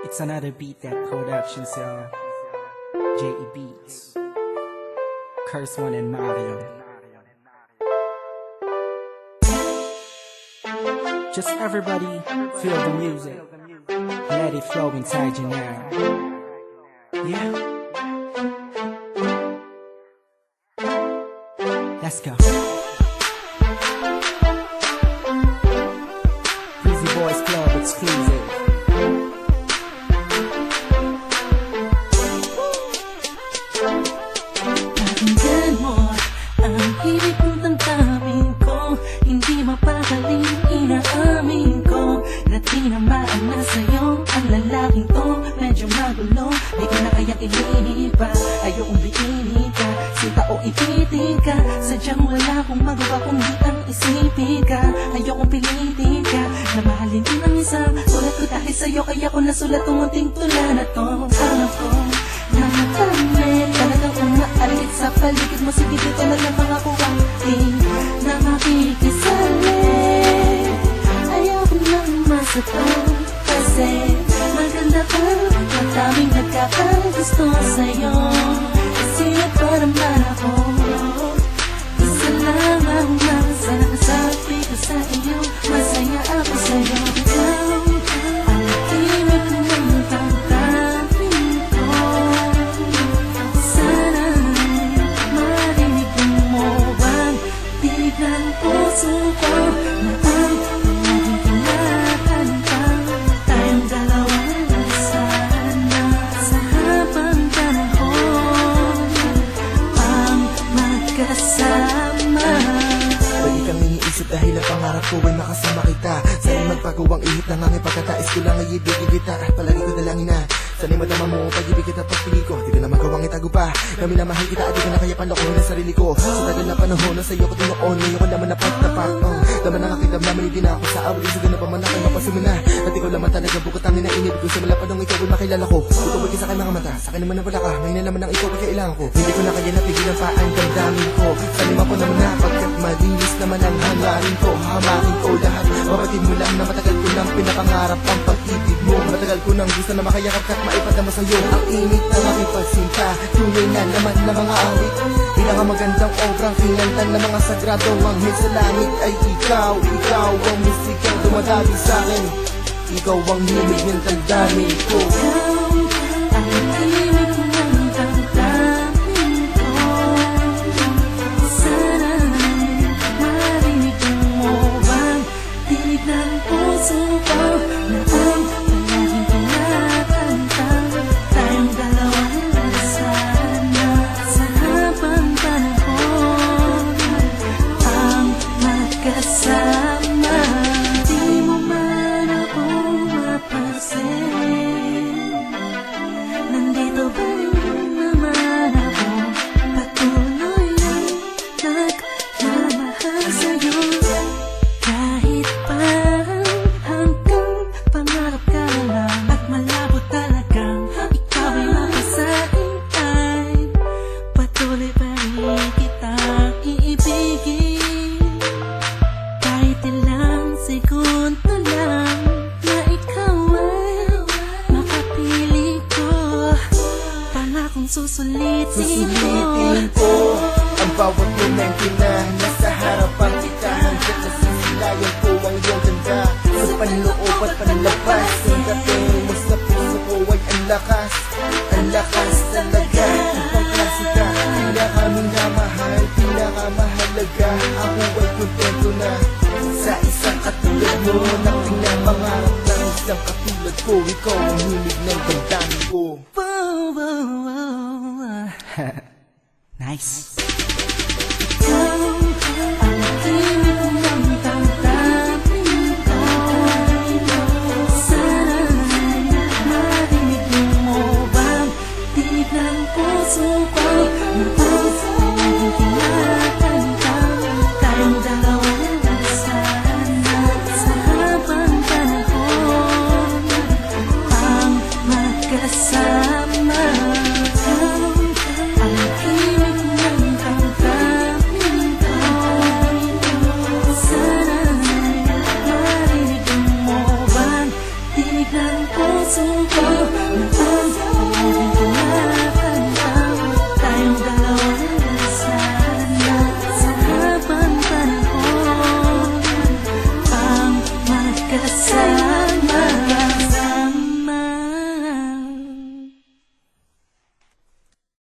It's another beat that production sell. J.E. Beats, Curse One and Mario. Just everybody feel the music, let it flow inside you now. Yeah, let's go. Easy Boys Club exclusive. Pakinggan mo ang hilig kong tantamin ko, hindi mapakaling inaamin ko na tinamaan na sa'yo ang lalaking to. Medyo magulo, di ko na kayang ilihip pa. Ayokong biinin ka, sinta o ipitin ka. Sadyang wala kong magawa kundi ang isipin ka. Ayokong pilitin ka, na mahalin din ang isa. Sulat ko dahil sa'yo, kaya ko nasulat ang munting tula na to. Alam ko na matamit, talagang umaalit sa paligid mo. Sige dito na lang mga kuwating na makikisalit. Ayoko nang masaktan kasi maganda ka, mataming nagkakagusto sa'yo. Kasi nagparaman ako, isa lang ang masasabi ko sa iyo. Masaya ako sa'yo. Ikaw ang timid ng tangtangin ko. Sana'y marinig mo bang tinig ng puso ko na ang laging kinakantang tayong dalawa sana sa habang panahon ang magkasama. Lagi kang iniisip dahil ang pangarap ko ay makasama kita. Sana'y magbago ang ihip ng angin, pagkatais ko lang ay ibigin kita. Palagi ko dalangin na sana'y madama mo ang pag-ibig kita pagpili ko. Di ko na magawang itago pa na minamahal kita at di ko na kaya panlokohin ang sarili ko. Sa tagal na panahon na sa'yo ko tinuon, ngayon ko naman napagtapat. Daman nakakidamdaman hindi na ako sa awal, isa na pa man ako'y mapasumi na. At ikaw naman talaga bukod ang inainib ko. Simula pa nung ikaw ay makilala ko, tutubod ka sa aking mga mata. Sa akin naman na wala ka, ngayon na naman ang ikaw ay kailangan ko. Hindi ko na kaya napigilan pa ang damdamin ko. Sanima ko naman na pagkat malinis naman ang hangarin ko. Hamakin ko lahat, mabatid mo lang na matagal ko nang pinapangarap ang pag-ibig mo. Matagal ko nang gusto na makayakap at maipadama sa'yo ang init ng aking pagsinta. Tunay na naman na mga awit, pinakamagandang obrang kinantan ng mga sagrado. Anghel sa langit ay ikaw, ikaw ang musikang dumadabi sa'kin. Ikaw ang himig ng damdamin ko. Ikaw ang himig ng damdamin ko. Sana'y marinig mo bang tinig ng puso ko na ang palaging kinakantang tayong dalawa sana sa habang panahon ang magkasama. Di mo man ako mapansin, nandito ba naman ako? Patuloy lang nagmamahal sa'yo. Kahit pa hanggang pangarap ka lang at malabo talagang ikaw ay mapasain, ay patuloy pa rin kitang iibigin. Kahit ilang segundo lang na ikaw ay makapili ko, pangakong susulitin ko ang bawat momento na nasa harapan kita. Hanggang nasisilayan ko ang iyong ganda sa panloob at panlabas. Ang dating mo sa puso ko ay ang lakas talaga. Ibang klase ka, pinakamahal, pinakamahalaga. Ako ay kontento na sa isang katulad mo, na pinapangarap ng isang katulad ko. Ikaw ang himig ng damdamin ko. Nice. Ikaw ang himig ng damdamin ko. Sana'y marinig mo bang tinig ng puso ko na ang palaging kinakantang tayong dalawa sana sa habang panahon ang magkasama. Ikaw ang himig ng damdamin ko. puso